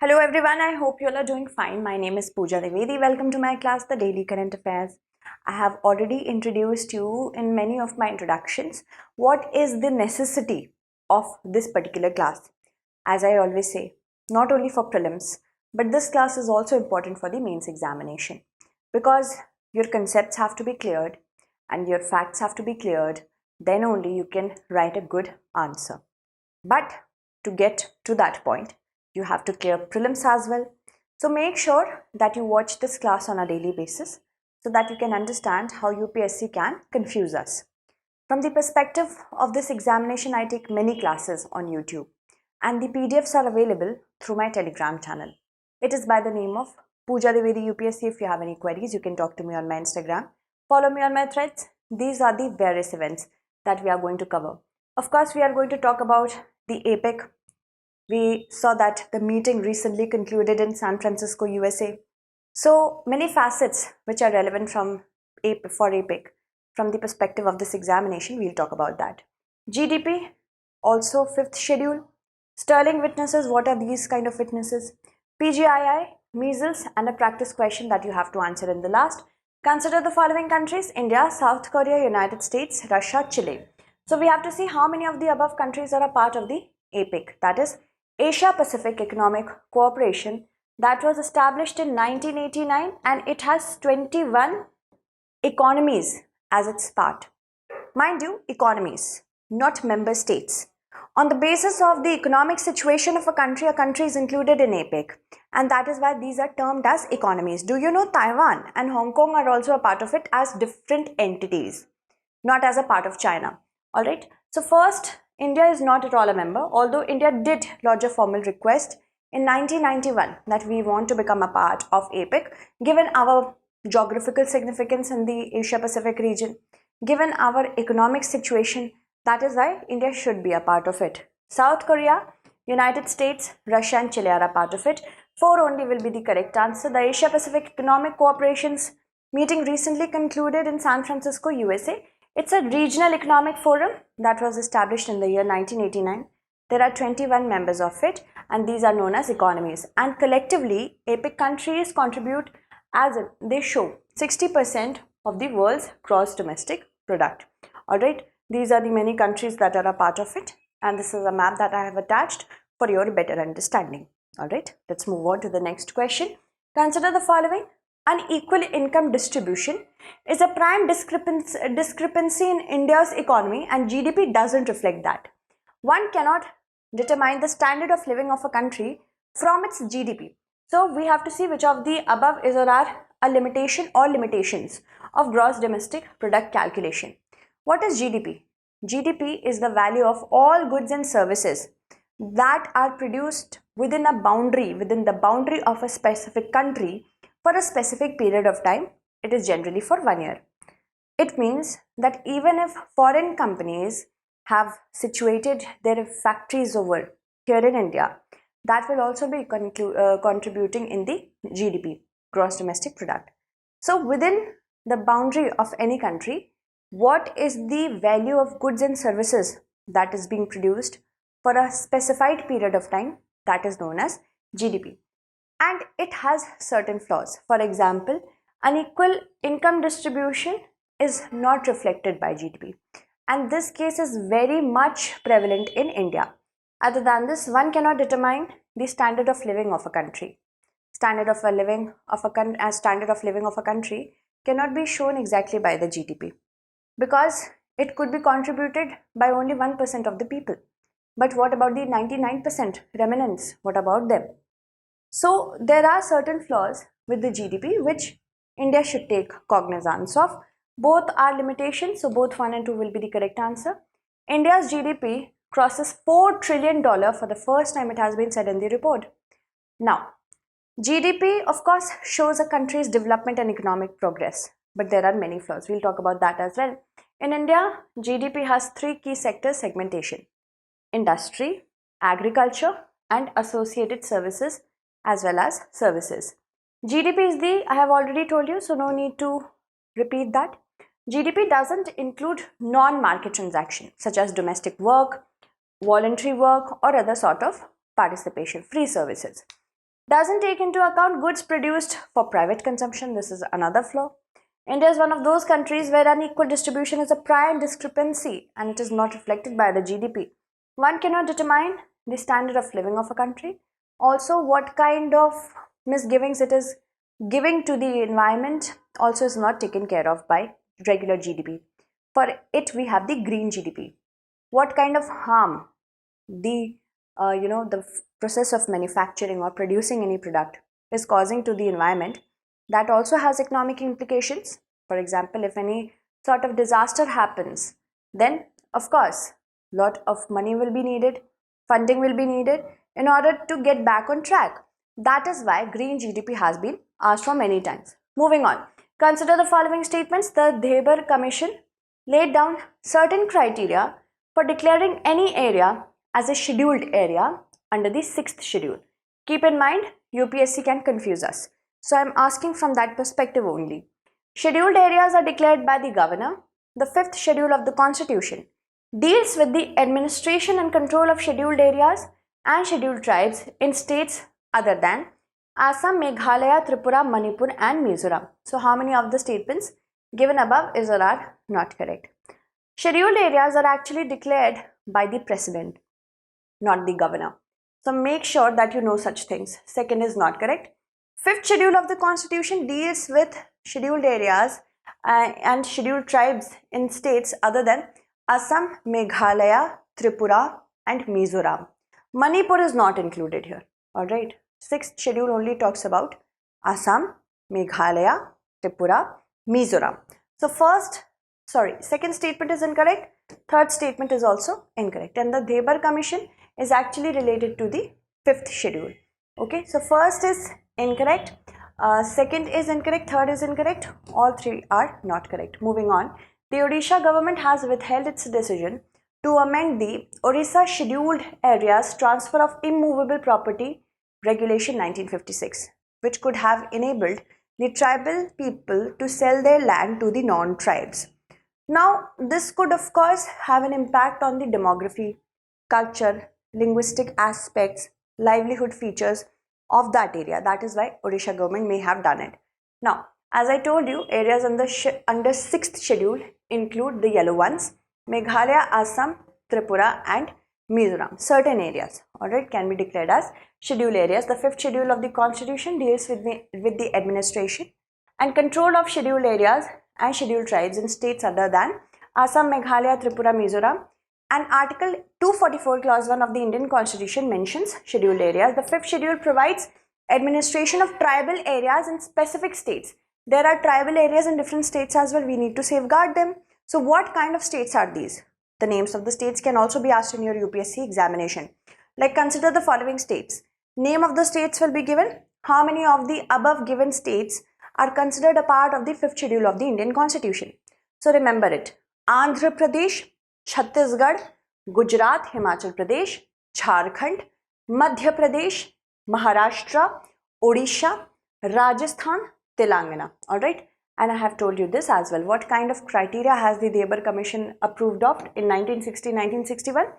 Hello everyone, I hope you all are doing fine. My name is Pooja Dwivedi. Welcome to my class, The Daily Current Affairs. I have already introduced you in many of my introductions what is the necessity of this particular class. As I always say, not only for prelims, but this class is also important for the mains examination because your concepts have to be cleared and your facts have to be cleared. Then only you can write a good answer. But to get to that point, you have to clear prelims as well. So make sure that you watch this class on a daily basis so that you can understand how UPSC can confuse us. From the perspective of this examination, I take many classes on YouTube and the PDFs are available through my Telegram channel. It is by the name of Pooja Dwivedi UPSC. If you have any queries, you can talk to me on my Instagram. Follow me on my threads. These are the various events that we are going to cover. Of course, we are going to talk about the APEC. We saw that the meeting recently concluded in San Francisco, USA. So many facets which are relevant for APEC from the perspective of this examination, we'll talk about that. GDP, also fifth schedule. Sterling witnesses, what are these kind of witnesses? PGII, measles, and a practice question that you have to answer in the last. Consider the following countries: India, South Korea, United States, Russia, Chile. So we have to see how many of the above countries are a part of the APEC, that is Asia Pacific Economic Cooperation, that was established in 1989 and it has 21 economies as its part. Mind you, economies, not member states. On the basis of the economic situation of a country is included in APEC, and that is why these are termed as economies. Do you know Taiwan and Hong Kong are also a part of it as different entities, not as a part of China. Alright, so first, India is not at all a member, although India did lodge a formal request in 1991 that we want to become a part of APEC, given our geographical significance in the Asia Pacific region, given our economic situation. That is why India should be a part of it. South Korea, United States, Russia and Chile are a part of it. 4 only will be the correct answer. The Asia Pacific Economic Cooperation's meeting recently concluded in San Francisco, USA. It's a regional economic forum that was established in the year 1989. There are 21 members of it and these are known as economies. And collectively, APEC countries contribute as they show 60% of the world's gross domestic product. Alright, these are the many countries that are a part of it and this is a map that I have attached for your better understanding. Alright, let's move on to the next question. Consider the following. Unequal income distribution is a prime discrepancy in India's economy and GDP doesn't reflect that. One cannot determine the standard of living of a country from its GDP. So we have to see which of the above is or are a limitation or limitations of gross domestic product calculation. What is GDP? GDP is the value of all goods and services that are produced within the boundary of a specific country for a specific period of time. It is generally for 1 year. It means that even if foreign companies have situated their factories over here in India, that will also be contributing in the GDP, gross domestic product. So within the boundary of any country, what is the value of goods and services that is being produced for a specified period of time, that is known as GDP. And it has certain flaws. For example, unequal income distribution is not reflected by GDP. And this case is very much prevalent in India. Other than this, one cannot determine the standard of living of a country. Standard of living of a country cannot be shown exactly by the GDP because it could be contributed by only 1% of the people. But what about the 99% remnants? What about them? So there are certain flaws with the GDP which India should take cognizance of. Both are limitations, so both 1 and 2 will be the correct answer. India's GDP crosses $4 trillion for the first time, it has been said in the report. Now, GDP of course shows a country's development and economic progress, but there are many flaws. We'll talk about that as well. In India, GDP has 3 key sector segmentation: industry, agriculture and associated services as well as services. GDP is I have already told you, so no need to repeat that. GDP doesn't include non-market transactions such as domestic work, voluntary work or other sort of participation, free services. Doesn't take into account goods produced for private consumption. This is another flaw. India is one of those countries where unequal distribution is a prime discrepancy and it is not reflected by the GDP. One cannot determine the standard of living of a country. Also, what kind of misgivings it is giving to the environment also is not taken care of by regular GDP. For it, we have the green GDP. What kind of harm the the process of manufacturing or producing any product is causing to the environment, that also has economic implications. For example, if any sort of disaster happens, then of course lot of money will be needed, funding will be needed in order to get back on track. That is why green GDP has been asked for many times. Moving on, consider the following statements. The Debar Commission laid down certain criteria for declaring any area as a scheduled area under the 6th schedule. Keep in mind, UPSC can confuse us. So I am asking from that perspective only. Scheduled areas are declared by the governor. The 5th schedule of the Constitution deals with the administration and control of scheduled areas and scheduled tribes in states other than Assam, Meghalaya, Tripura, Manipur and Mizoram. So how many of the statements given above is or are not correct? Scheduled areas are actually declared by the president, not the governor. So make sure that you know such things. Second is not correct. 5th schedule of the Constitution deals with scheduled areas and scheduled tribes in states other than Assam, Meghalaya, Tripura and Mizoram. Manipur is not included here. Alright. 6th schedule only talks about Assam, Meghalaya, Tripura, Mizoram. So second statement is incorrect. Third statement is also incorrect. And the Debar Commission is actually related to the 5th schedule. Okay, so first is incorrect, second is incorrect, third is incorrect, all three are not correct. Moving on, the Odisha government has withheld its decision to amend the Odisha Scheduled Areas Transfer of Immovable Property Regulation 1956, which could have enabled the tribal people to sell their land to the non-tribes. Now, this could of course have an impact on the demography, culture, linguistic aspects, livelihood features of that area. That is why Odisha government may have done it. Now, as I told you, areas under 6th schedule include the yellow ones, Meghalaya, Assam, Tripura and Mizoram. Certain areas, alright, can be declared as scheduled areas. The 5th schedule of the Constitution deals with the administration and control of scheduled areas and scheduled tribes in states other than Assam, Meghalaya, Tripura, Mizoram. And Article 244 Clause 1 of the Indian Constitution mentions scheduled areas. The 5th schedule provides administration of tribal areas in specific states. There are tribal areas in different states as well. We need to safeguard them. So what kind of states are these? The names of the states can also be asked in your UPSC examination. Like, consider the following states. Name of the states will be given. How many of the above given states are considered a part of the 5th schedule of the Indian Constitution? So remember it. Andhra Pradesh, Chhattisgarh, Gujarat, Himachal Pradesh, Jharkhand, Madhya Pradesh, Maharashtra, Odisha, Rajasthan, Telangana. Alright, and I have told you this as well. What kind of criteria has the Debar Commission approved of in 1960-1961?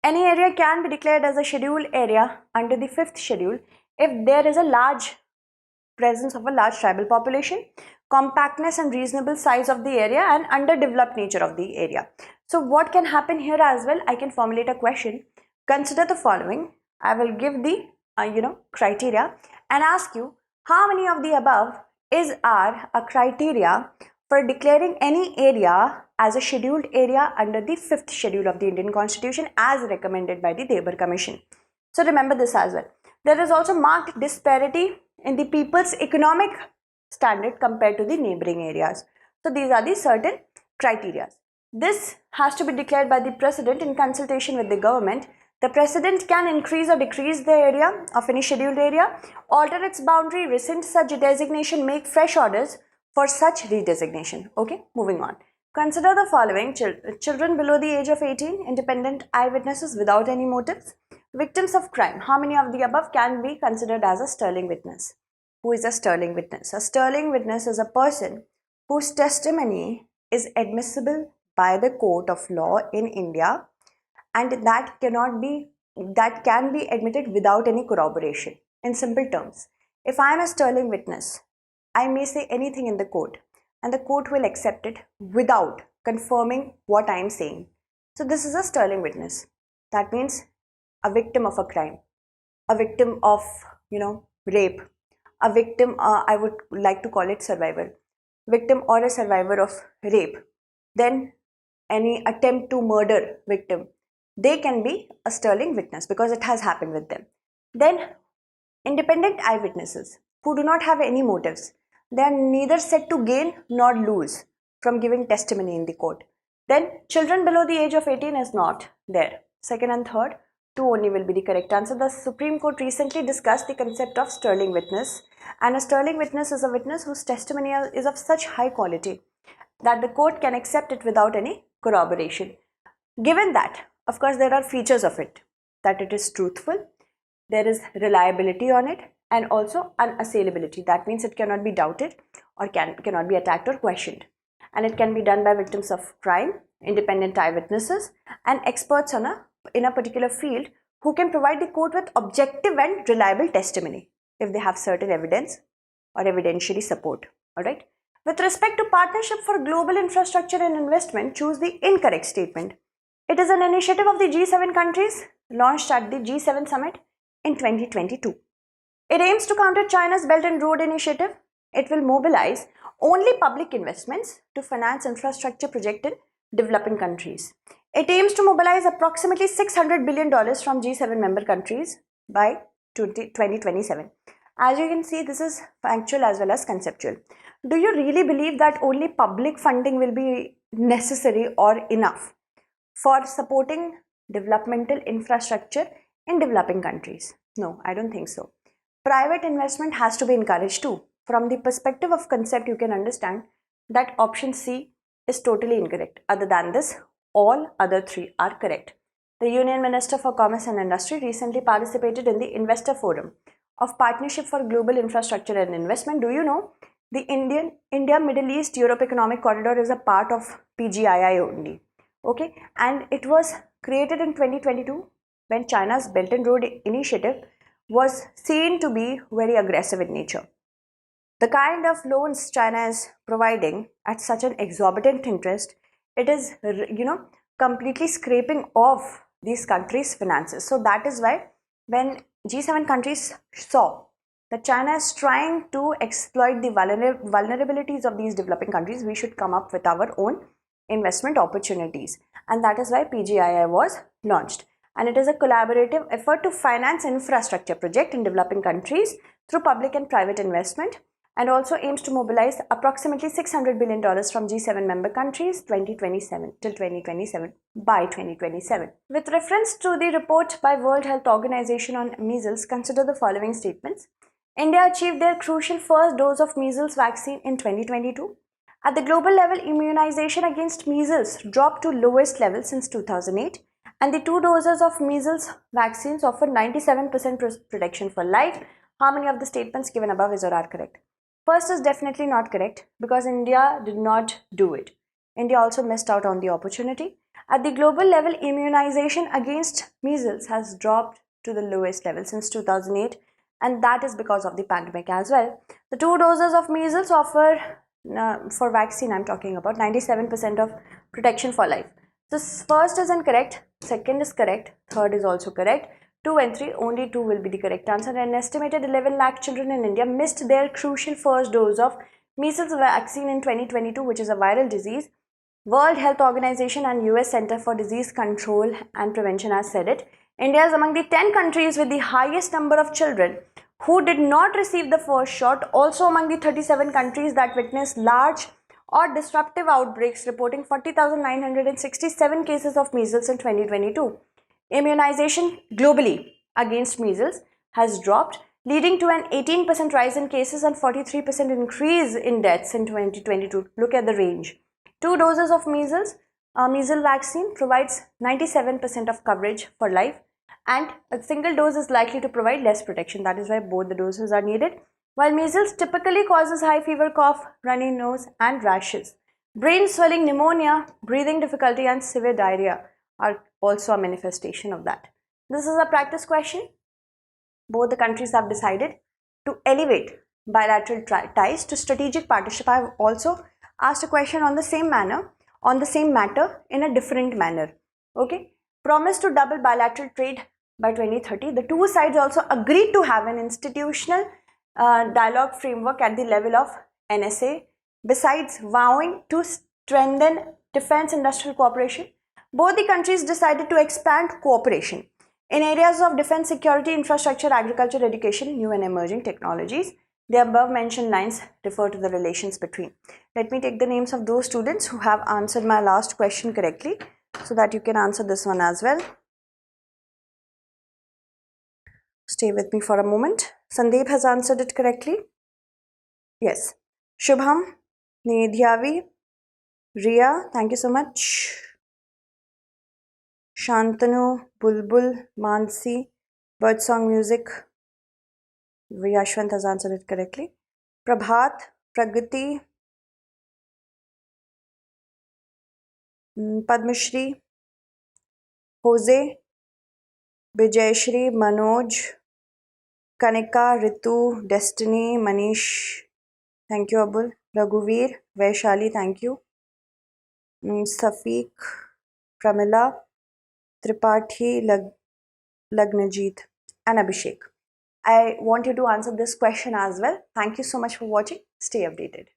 Any area can be declared as a scheduled area under the 5th schedule if there is a large presence of a large tribal population, compactness and reasonable size of the area and underdeveloped nature of the area. So what can happen here as well? I can formulate a question. Consider the following. I will give the criteria and ask you how many of the above are a criteria for declaring any area as a scheduled area under the 5th schedule of the Indian Constitution as recommended by the Debar Commission. So remember this as well. There is also marked disparity in the people's economic standard compared to the neighboring areas. So these are the certain criteria. This has to be declared by the President in consultation with the government. The President can increase or decrease the area of any scheduled area, alter its boundary, rescind such designation, make fresh orders for such redesignation. Okay, moving on. Consider the following. Children below the age of 18, independent eyewitnesses without any motives, victims of crime. How many of the above can be considered as a sterling witness? Who is a sterling witness? A sterling witness is a person whose testimony is admissible by the court of law in India, and that can be admitted without any corroboration. In simple terms, if I am a sterling witness, I may say anything in the court and the court will accept it without confirming what I am saying. So this is a sterling witness. That means a victim of a crime, a victim of, rape, a victim, I would like to call it survivor, victim or a survivor of rape, then any attempt to murder victim, they can be a sterling witness because it has happened with them. Then independent eyewitnesses who do not have any motives, they are neither said to gain nor lose from giving testimony in the court. Then children below the age of 18 is not there. Second and third, two only will be the correct answer. The Supreme Court recently discussed the concept of sterling witness, and a sterling witness is a witness whose testimony is of such high quality that the court can accept it without any corroboration. Given that, of course, there are features of it, that it is truthful, there is reliability on it, and also unassailability. That means it cannot be doubted or cannot be attacked or questioned. And it can be done by victims of crime, independent eyewitnesses, and experts in a particular field who can provide the court with objective and reliable testimony if they have certain evidence or evidentiary support. Alright. With respect to Partnership for Global Infrastructure and Investment, choose the incorrect statement. It is an initiative of the G7 countries launched at the G7 summit in 2022. It aims to counter China's Belt and Road Initiative. It will mobilize only public investments to finance infrastructure projects in developing countries. It aims to mobilize approximately $600 billion from G7 member countries by 2027. As you can see, this is factual as well as conceptual. Do you really believe that only public funding will be necessary or enough for supporting developmental infrastructure in developing countries? No, I don't think so. Private investment has to be encouraged too. From the perspective of concept, you can understand that option C is totally incorrect. Other than this, all other three are correct. The Union Minister for Commerce and Industry recently participated in the Investor Forum of Partnership for Global Infrastructure and Investment. Do you know the India Middle East Europe Economic Corridor is a part of PGII only. Okay, and it was created in 2022 when China's Belt and Road Initiative was seen to be very aggressive in nature. The kind of loans China is providing at such an exorbitant interest, it is, completely scraping off these countries' finances. So that is why when G7 countries saw that China is trying to exploit the vulnerabilities of these developing countries, we should come up with our own investment opportunities. And that is why PGII was launched. And it is a collaborative effort to finance infrastructure projects in developing countries through public and private investment, and also aims to mobilize approximately $600 billion from G7 member countries 2027 till 2027 by 2027. With reference to the report by World Health Organization on measles, consider the following statements. India achieved their crucial first dose of measles vaccine in 2022. At the global level, immunization against measles dropped to lowest level since 2008, and the 2 doses of measles vaccines offer 97% protection for life. How many of the statements given above is or are correct? First is definitely not correct because India did not do it. India also missed out on the opportunity. At the global level, immunization against measles has dropped to the lowest level since 2008, and that is because of the pandemic as well. The 2 doses of measles offer, for vaccine I'm talking about, 97% of protection for life. So first is incorrect, second is correct, third is also correct. 2 and 3, only 2 will be the correct answer. An estimated 11 lakh children in India missed their crucial first dose of measles vaccine in 2022, which is a viral disease. World Health Organization and US Center for Disease Control and Prevention has said it. India is among the 10 countries with the highest number of children who did not receive the first shot, also among the 37 countries that witnessed large or disruptive outbreaks, reporting 40,967 cases of measles in 2022. Immunization globally against measles has dropped, leading to an 18% rise in cases and 43% increase in deaths in 2022. Look at the range. 2 doses of measles vaccine provides 97% of coverage for life, and a single dose is likely to provide less protection. That is why both the doses are needed. While measles typically causes high fever, cough, runny nose and rashes, brain swelling, pneumonia, breathing difficulty and severe diarrhea are also a manifestation of that. This is a practice question. Both the countries have decided to elevate bilateral ties to strategic partnership. I have also asked a question on the same matter in a different manner. Okay, promise to double bilateral trade by 2030. The two sides also agreed to have an institutional dialogue framework at the level of NSA. Besides vowing to strengthen defense industrial cooperation, both the countries decided to expand cooperation in areas of defense, security, infrastructure, agriculture, education, new and emerging technologies. The above mentioned lines refer to the relations between. Let me take the names of those students who have answered my last question correctly so that you can answer this one as well. Stay with me for a moment. Sandeep has answered it correctly. Yes. Shubham, Nidhyavi, Ria, thank you so much. Shantanu, Bulbul, Mansi, Birdsong Music. Yashwant has answered it correctly. Prabhat, Pragati, Padmashri, Jose, Vijayashri, Manoj, Kanika, Ritu, Destiny, Manish. Thank you, Abul. Raghuveer, Vaishali, thank you. Safiq, Pramila, Tripathi, Lagnajit, and Abhishek. I want you to answer this question as well. Thank you so much for watching. Stay updated.